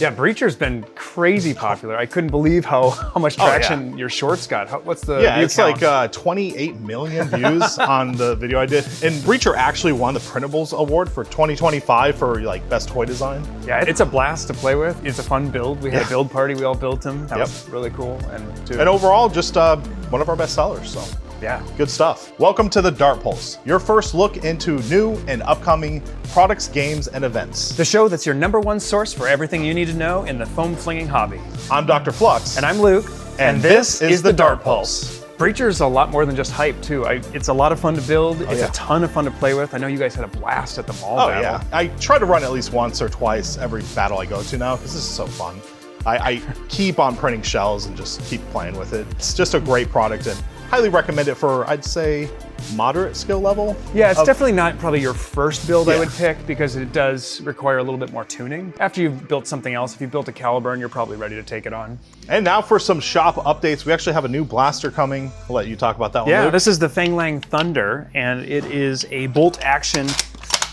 Yeah, Breacher's been crazy popular. I couldn't believe how much traction your shorts got. What's the view it's count? like 28 million views on the video I did. And Breacher actually won the Printables Award for 2025 for like best toy design. Yeah, it's a blast to play with. It's a fun build. We had a build party. We all built them. That was really cool. And overall, just one of our best sellers. So. Yeah. Good stuff. Welcome to the Dart Pulse, your first look into new and upcoming products, games, and events. The show that's your #1 source for everything you need to know in the foam flinging hobby. I'm DrFlux. And I'm Luke. And this is the Dart Pulse. Breacher's a lot more than just hype too. It's a lot of fun to build. It's a ton of fun to play with. I know you guys had a blast at the mall battle. Yeah. I try to run at least once or twice every battle I go to now because this is so fun. I keep on printing shells and just keep playing with it. It's just a great product and highly recommend it for, I'd say, moderate skill level. Yeah, it's definitely not probably your first build I would pick because it does require a little bit more tuning. After you've built something else, if you've built a Caliburn, you're probably ready to take it on. And now for some shop updates. We actually have a new blaster coming. I'll let you talk about that one, Yeah, Luke. this is the Feng Thunder, and it is a bolt action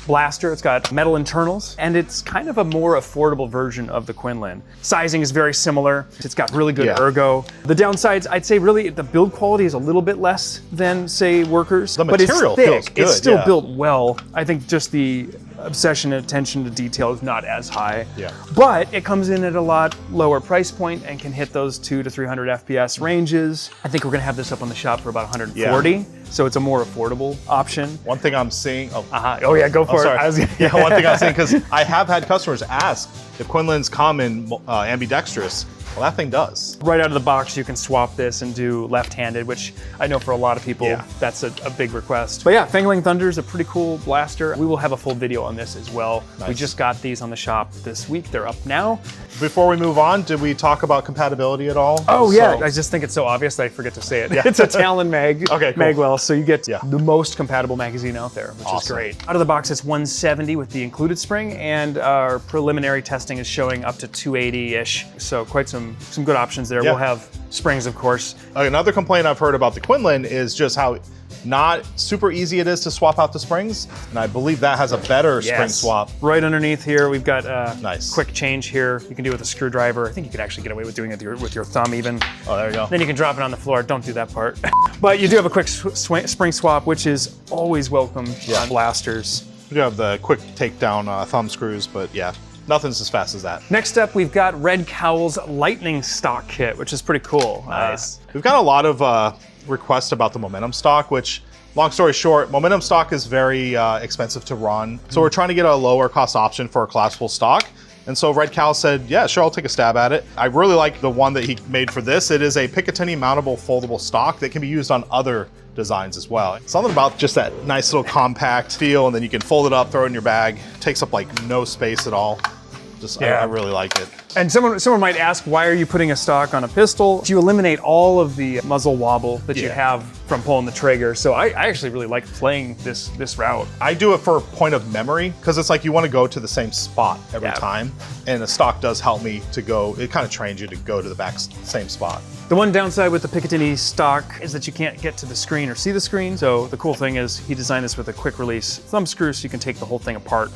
blaster. It's got metal internals, and it's kind of a more affordable version of the Quinlan. Sizing is very similar. It's got really good ergo. The downsides, I'd say really the build quality is a little bit less than, say, Workers. The but material it's thick. feels good, It's still built well. I think just the obsession and attention to detail is not as high. Yeah. But it comes in at a lot lower price point and can hit those 200 to 300 FPS ranges. I think we're gonna have this up on the shop for about 140. So it's a more affordable option. One thing I'm seeing, Oh yeah, go for it. One thing I'm saying, because I have had customers ask if Quinlan's come in ambidextrous. Well, that thing does. Right out of the box, you can swap this and do left-handed, which I know for a lot of people, that's a big request. But yeah, Feng Thunder is a pretty cool blaster. We will have a full video on this as well. Nice. We just got these on the shop this week. They're up now. Before we move on, did we talk about compatibility at all? Oh yeah, I just think it's so obvious that I forget to say it. It's a Talon mag, magwell, so you get the most compatible magazine out there, which is great. Out of the box, it's 170 with the included spring, and our preliminary testing is showing up to 280-ish, so quite some good options there. We'll have springs, of course. Another complaint I've heard about the Quinlan is just how not super easy it is to swap out the springs, and I believe that has a better spring swap. Right underneath here, we've got a nice quick change here. You can do it with a screwdriver. I think you could actually get away with doing it with your thumb even. Oh, there you go. Then you can drop it on the floor. Don't do that part. But you do have a quick spring swap, which is always welcome on blasters. We do have the quick takedown thumb screws, but yeah, nothing's as fast as that. Next up, we've got RedCowl's Lightning Stock Kit, which is pretty cool. Nice. We've got a lot of requests about the Momentum stock, which, long story short, Momentum stock is very expensive to run. So we're trying to get a lower cost option for a collapsible stock. And so RedCowl said, yeah, sure, I'll take a stab at it. I really like the one that he made for this. It is a Picatinny mountable foldable stock that can be used on other designs as well. Something about just that nice little compact feel, and then you can fold it up, throw it in your bag. It takes up like no space at all. Just, I really like it. And someone might ask, why are you putting a stock on a pistol? You eliminate all of the muzzle wobble that you have from pulling the trigger. So I actually really like playing this route. I do it for point of memory, because it's like you want to go to the same spot every time. And the stock does help me to go, it kind of trains you to go to the same spot. The one downside with the Picatinny stock is that you can't get to the screen or see the screen. So the cool thing is he designed this with a quick release thumb screw, so you can take the whole thing apart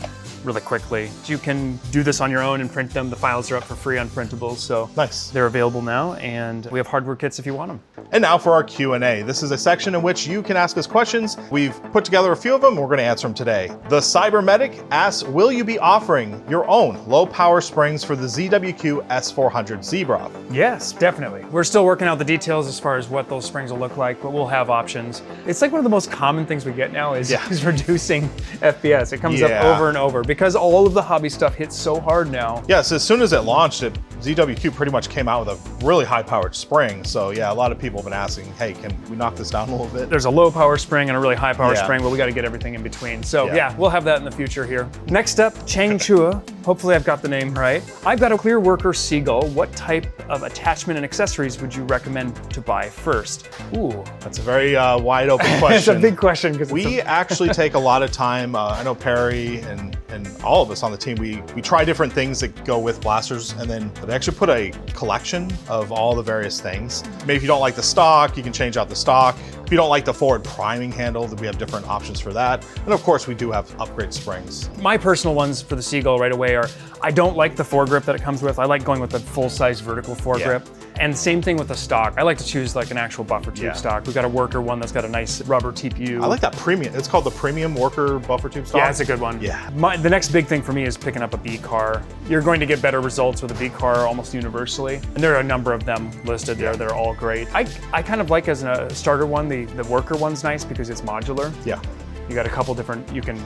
really quickly. You can do this on your own and print them. The files are up for free on Printables, so they're available now, and we have hardware kits if you want them. And now for our Q&A. This is a section in which you can ask us questions. We've put together a few of them. We're going to answer them today. The Cybermedic asks, will you be offering your own low power springs for the ZWQ S400 Zebra? Yes, definitely. We're still working out the details as far as what those springs will look like, but we'll have options. It's like one of the most common things we get now is reducing FPS. It comes up over and over because all of the hobby stuff hits so hard now. Yes, as soon as it launched, ZWQ pretty much came out with a really high powered spring. So yeah, a lot of people have been asking, hey, can we knock this down a little bit? There's a low power spring and a really high power spring, but we got to get everything in between. So yeah, we'll have that in the future here. Next up, Chang Chua. Hopefully I've got the name right. I've got a clear worker Seagull. What type of attachment and accessories would you recommend to buy first? Ooh. That's a very wide open question. It's a big question. We actually take a lot of time. I know Perry and all of us on the team, we try different things that go with blasters, and then they actually put a collection of all the various things. Maybe if you don't like the stock, you can change out the stock. If you don't like the forward priming handle, then we have different options for that. And of course, we do have upgrade springs. My personal ones for the Seagull right away are, I don't like the foregrip that it comes with. I like going with the full-size vertical foregrip. And same thing with the stock. I like to choose like an actual buffer tube stock. We've got a worker one that's got a nice rubber TPU. I like that premium. It's called the premium worker buffer tube stock. Yeah, it's a good one. Yeah. The next big thing for me is picking up a B car. You're going to get better results with a B car almost universally. And there are a number of them listed there that are all great. I kind of like as a starter one, the worker one's nice because it's modular. Yeah. You got a couple different, you can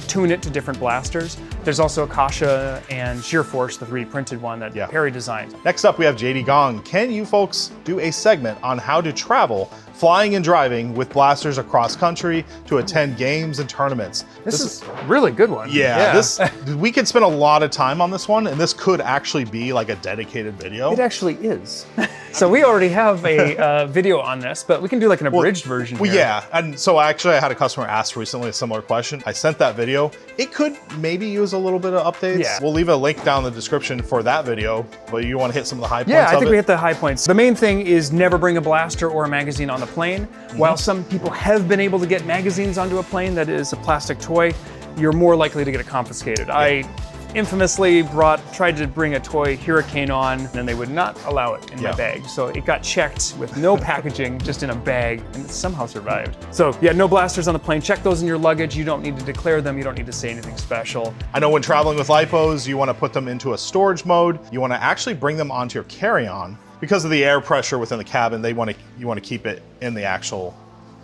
tune it to different blasters. There's also Akasha and Sheer Force, the 3D printed one that Hare designed. Next up, we have JD Gong. Can you folks do a segment on how to travel, flying and driving with blasters across country to attend games and tournaments? This is a really good one. Yeah, we could spend a lot of time on this one, and this could actually be like a dedicated video. It actually is. So we already have a video on this, but we can do like an abridged version here. Yeah, and so actually I had a customer ask recently a similar question. I sent that video. It could maybe use a little bit of updates. Yeah. We'll leave a link down in the description for that video, but you want to hit some of the high points Yeah, I of think it? we hit the high points. The main thing is never bring a blaster or a magazine on the plane. While some people have been able to get magazines onto a plane that is a plastic toy, you're more likely to get it confiscated. I infamously tried to bring a toy Hurricane on, and they would not allow it in my bag. So it got checked with no packaging, just in a bag, and it somehow survived. So yeah, no blasters on the plane. Check those in your luggage. You don't need to declare them. You don't need to say anything special. I know when traveling with lipos, you want to put them into a storage mode. You want to actually bring them onto your carry-on. Because of the air pressure within the cabin, you want to keep it in the actual,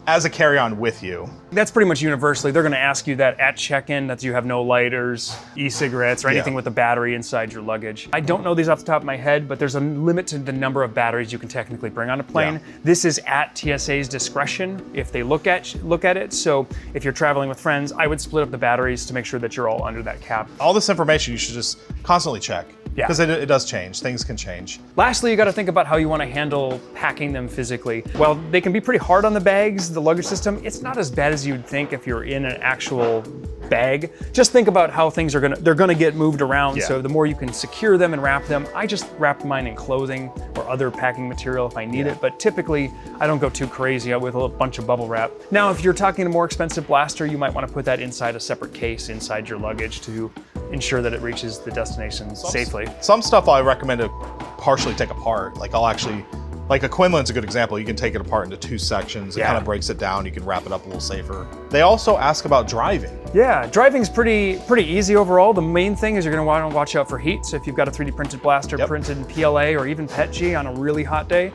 as a carry-on with you. That's pretty much universally. They're going to ask you that at check-in, that you have no lighters, e-cigarettes, or anything with a battery inside your luggage. I don't know these off the top of my head, but there's a limit to the number of batteries you can technically bring on a plane. This is at TSA's discretion if they look at it. So if you're traveling with friends, I would split up the batteries to make sure that you're all under that cap. All this information you should just constantly check. Because Yeah. it does change. Things can change. Lastly, you got to think about how you want to handle packing them physically. While they can be pretty hard on the bags, the luggage system, it's not as bad as you'd think if you're in an actual bag. Just think about how things are they're gonna get moved around. Yeah. So the more you can secure them and wrap them. I just wrap mine in clothing or other packing material if I need it, but typically I don't go too crazy with a bunch of bubble wrap. Now, if you're talking a more expensive blaster, you might want to put that inside a separate case inside your luggage to ensure that it reaches the destination safely. Some stuff I recommend to partially take apart. Like like a Quinlan's a good example. You can take it apart into 2 sections. It kind of breaks it down. You can wrap it up a little safer. They also ask about driving. Yeah, driving's pretty easy overall. The main thing is you're gonna want to watch out for heat. So if you've got a 3D printed blaster printed in PLA or even PETG on a really hot day,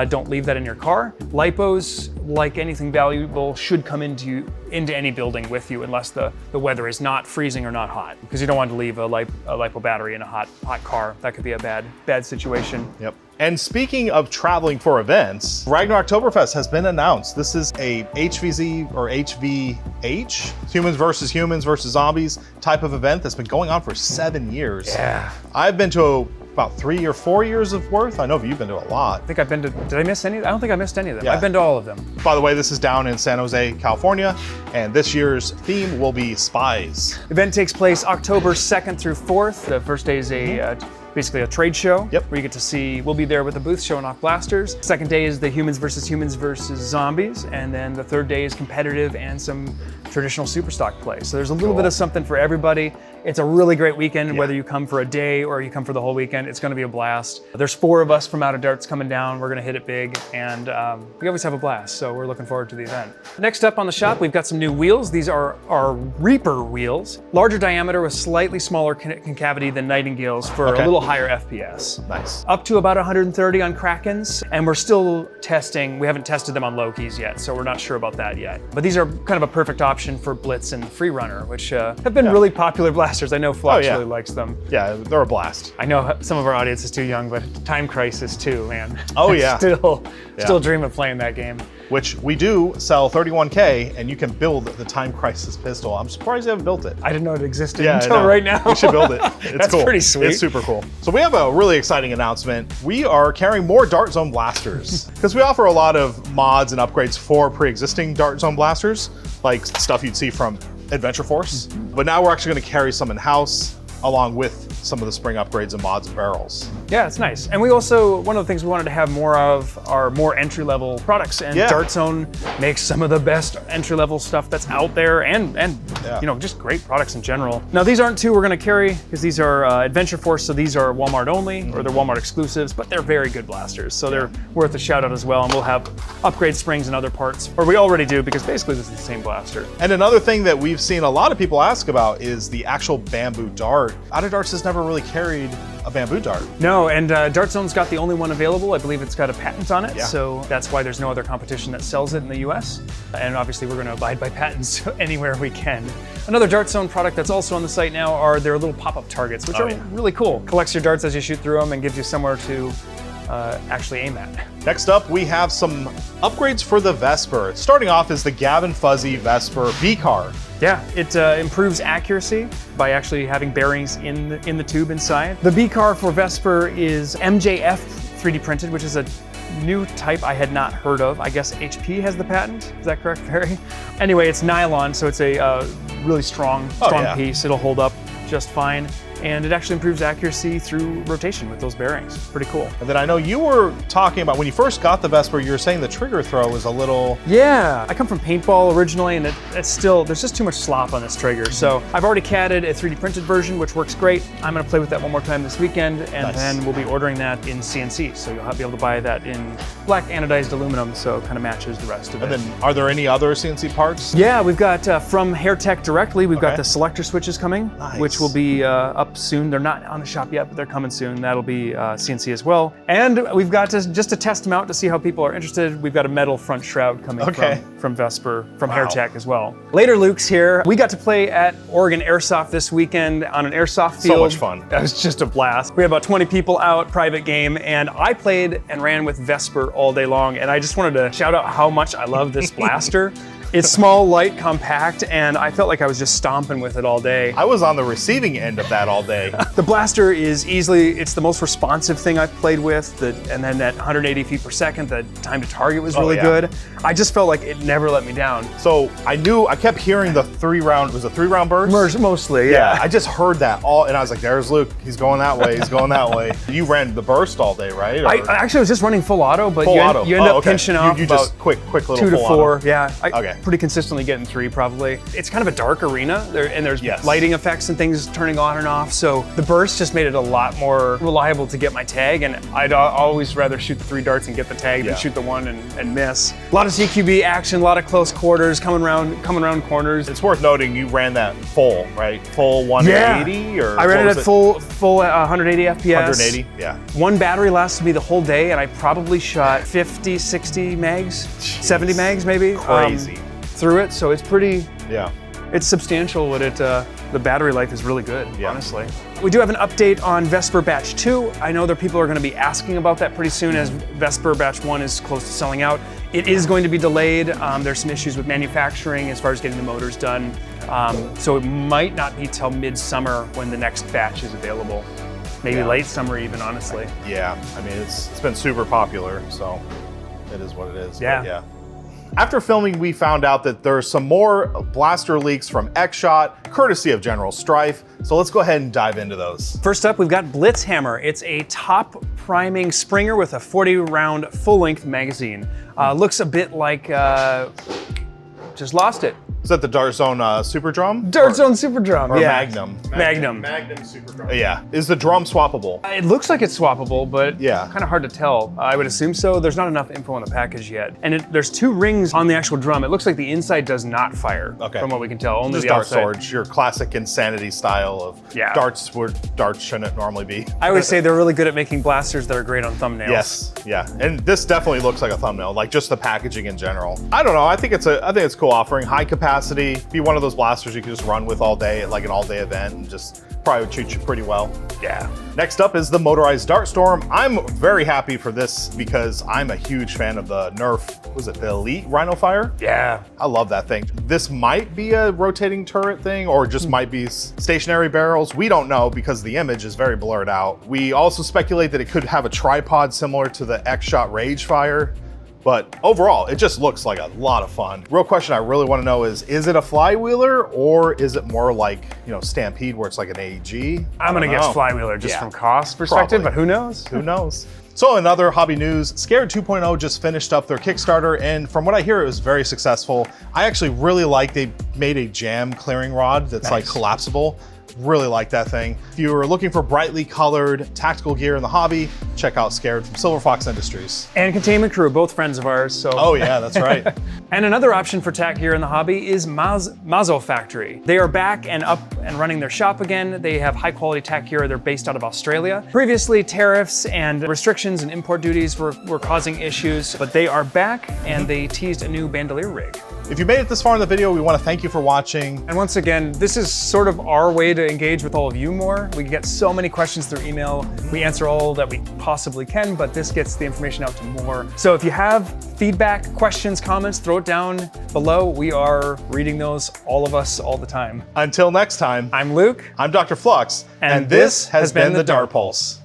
don't leave that in your car. Lipos, like anything valuable, should come into any building with you unless the weather is not freezing or not hot, because you don't want to leave a lipo battery in a hot car. That could be a bad situation. Yep. And speaking of traveling for events, Ragnarocktoberfest has been announced. This is a HVZ or HVH, humans versus zombies type of event that's been going on for 7 years. Yeah. I've been to about 3 or 4 years of worth. I know you've been to a lot. I think I've been to, did I miss any? I don't think I missed any of them. Yeah. I've been to all of them. By the way, this is down in San Jose, California, and this year's theme will be spies. Event takes place October 2nd through 4th. The first day is basically a trade show where you get to see, we'll be there with a booth showing off blasters. Second day is the humans versus zombies. And then the third day is competitive and some traditional super stock play. So there's a little bit of something for everybody. It's a really great weekend, whether you come for a day or you come for the whole weekend. It's gonna be a blast. There's 4 of us from Out of Darts coming down. We're gonna hit it big, and we always have a blast, so we're looking forward to the event. Next up on the shop, we've got some new wheels. These are our Reaper wheels. Larger diameter with slightly smaller concavity than Nightingales for a little higher FPS. Nice. Up to about 130 on Krakens, and we're still testing. We haven't tested them on Lokis yet, so we're not sure about that yet. But these are kind of a perfect option for Blitz and Freerunner, which have been really popular blasters. I know Flux really likes them. Yeah, they're a blast. I know some of our audience is too young, but Time Crisis too, man. Oh yeah. Still dream of playing that game. Which we do sell 31K, and you can build the Time Crisis pistol. I'm surprised you haven't built it. I didn't know it existed until right now. We should build it. It's That's cool. pretty sweet. It's super cool. So we have a really exciting announcement. We are carrying more Dart Zone blasters because we offer a lot of mods and upgrades for pre-existing Dart Zone blasters, like stuff you'd see from Adventure Force. But now we're actually going to carry some in-house along with some of the spring upgrades and mods and barrels. Yeah, it's nice. And we also, one of the things we wanted to have more of are more entry-level products, and Dart Zone makes some of the best entry-level stuff that's out there, and you know, just great products in general. Now these aren't two we're gonna carry, because these are Adventure Force, so these are Walmart only, or they're Walmart exclusives, but they're very good blasters, so they're worth a shout out as well, and we'll have upgrade springs and other parts, or we already do, because basically this is the same blaster. And another thing that we've seen a lot of people ask about is the actual bamboo dart. Out of Darts has never really carried a bamboo dart. No, and Dart Zone's got the only one available. I believe it's got a patent on it, so that's why there's no other competition that sells it in the US. And obviously we're gonna abide by patents anywhere we can. Another Dart Zone product that's also on the site now are their little pop-up targets, which are really cool. Collects your darts as you shoot through them and gives you somewhere to actually aim at. Next up, we have some upgrades for the Vesper. Starting off is the Gavin Fuzzy Vesper V-Car. Yeah, it improves accuracy by actually having bearings in the tube inside. The B-Car for Vesper is MJF 3D printed, which is a new type I had not heard of. I guess HP has the patent. Is that correct, Barry? Anyway, it's nylon, so it's a really strong piece. It'll hold up just fine. And it actually improves accuracy through rotation with those bearings. Pretty cool. And then I know you were talking about, when you first got the Vesper, you were saying the trigger throw was a little... Yeah, I come from paintball originally, and it's still, there's just too much slop on this trigger. So I've already catted a 3D printed version, which works great. I'm gonna play with that one more time this weekend, and then we'll be ordering that in CNC. So you'll be able to buy that in black anodized aluminum, so it kind of matches the rest of it. And then, are there any other CNC parts? Yeah, we've got from Hare directly, we've got the selector switches coming, which will be up soon. They're not on the shop yet, but they're coming soon. That'll be CNC as well. And we've got just to test them out to see how people are interested. We've got a metal front shroud coming from Vesper, from Hare as well. Later, Luke's here. We got to play at Oregon Airsoft this weekend on an airsoft field. So much fun. That was just a blast. We had about 20 people out, private game, and I played and ran with Vesper all day long. And I just wanted to shout out how much I love this blaster. It's small, light, compact, and I felt like I was just stomping with it all day. I was on the receiving end of that all day. The blaster is it's the most responsive thing I've played with, and then at 180 feet per second, the time to target was really good. I just felt like it never let me down. So I kept hearing the 3-round, was it 3-round burst? Mostly, yeah. I just heard that all, and I was like, there's Luke, he's going that way, he's going that way. You ran the burst all day, right? Or? I actually was just running full auto, but you end up pinching off you just quick little 2 to 4, auto. yeah. Pretty consistently getting 3 probably. It's kind of a dark arena, and there's lighting effects and things turning on and off, so the burst just made it a lot more reliable to get my tag, and I'd always rather shoot the 3 darts and get the tag than shoot the 1 and miss. A lot of CQB action, a lot of close quarters, coming around corners. It's worth noting you ran that full, right? Full 180 or? I ran it at full 180 FPS. 180, yeah. One battery lasted me the whole day, and I probably shot 50, 60 mags, 70 mags maybe. Crazy. Through it, so it's pretty, yeah. It's substantial. The battery life is really good, honestly. We do have an update on Vesper Batch 2. I know that people are going to be asking about that pretty soon, as Vesper Batch 1 is close to selling out. It is going to be delayed. There's some issues with manufacturing as far as getting the motors done. So it might not be till mid-summer when the next batch is available. Maybe late summer even, honestly. Yeah, I mean, it's been super popular, so it is what it is. Yeah. After filming, we found out that there's some more blaster leaks from X-Shot, courtesy of General Strife. So let's go ahead and dive into those. First up, we've got Blitz Hammer. It's a top priming Springer with a 40-round full-length magazine. Looks a bit like, just lost it. Is that the Dart Zone Super Drum? Dart Zone Super Drum, or Magnum? Magnum Super Drum. Yeah. Is the drum swappable? It looks like it's swappable, but kind of hard to tell. I would assume so. There's not enough info on the package yet. And there's 2 rings on the actual drum. It looks like the inside does not fire, from what we can tell. Only just the dart outside. swords, your classic Insanity style of darts where darts shouldn't normally be. I would say they're really good at making blasters that are great on thumbnails. Yes, yeah. And this definitely looks like a thumbnail, like just the packaging in general. I don't know, I think it's a cool offering. High capacity, be one of those blasters you can just run with all day at like an all-day event, and just probably would treat you pretty well. Yeah. Next up is the motorized Dart Storm. I'm very happy for this because I'm a huge fan of the Nerf, was it the Elite Rhino Fire? Yeah. I love that thing. This might be a rotating turret thing or just might be stationary barrels. We don't know because the image is very blurred out. We also speculate that it could have a tripod similar to the X-Shot Rage Fire. But overall, it just looks like a lot of fun. Real question I really want to know is it a flywheeler or is it more like, you know, Stampede where it's like an AEG? I'm gonna guess flywheeler just from cost perspective, but who knows? Who knows? So in other hobby news, SCRD 2.0 just finished up their Kickstarter, and from what I hear, it was very successful. I actually really like they made a jam clearing rod that's like collapsible. Really like that thing. If you are looking for brightly colored tactical gear in the hobby, check out SCRD from Silver Fox Industries. And Containment Crew, both friends of ours. So. Oh yeah, that's right. And another option for tack gear in the hobby is MazoFactory. They are back and up and running their shop again. They have high quality tack gear. They're based out of Australia. Previously, tariffs and restrictions and import duties were causing issues, but they are back and they teased a new bandolier rig. If you made it this far in the video, we want to thank you for watching. And once again, this is sort of our way to engage with all of you more. We get so many questions through email. We answer all that we possibly can, but this gets the information out to more. So if you have feedback, questions, comments, throw it down below. We are reading those, all of us, all the time. Until next time, I'm Luke. I'm DrFlux, and this has been the Dart Pulse.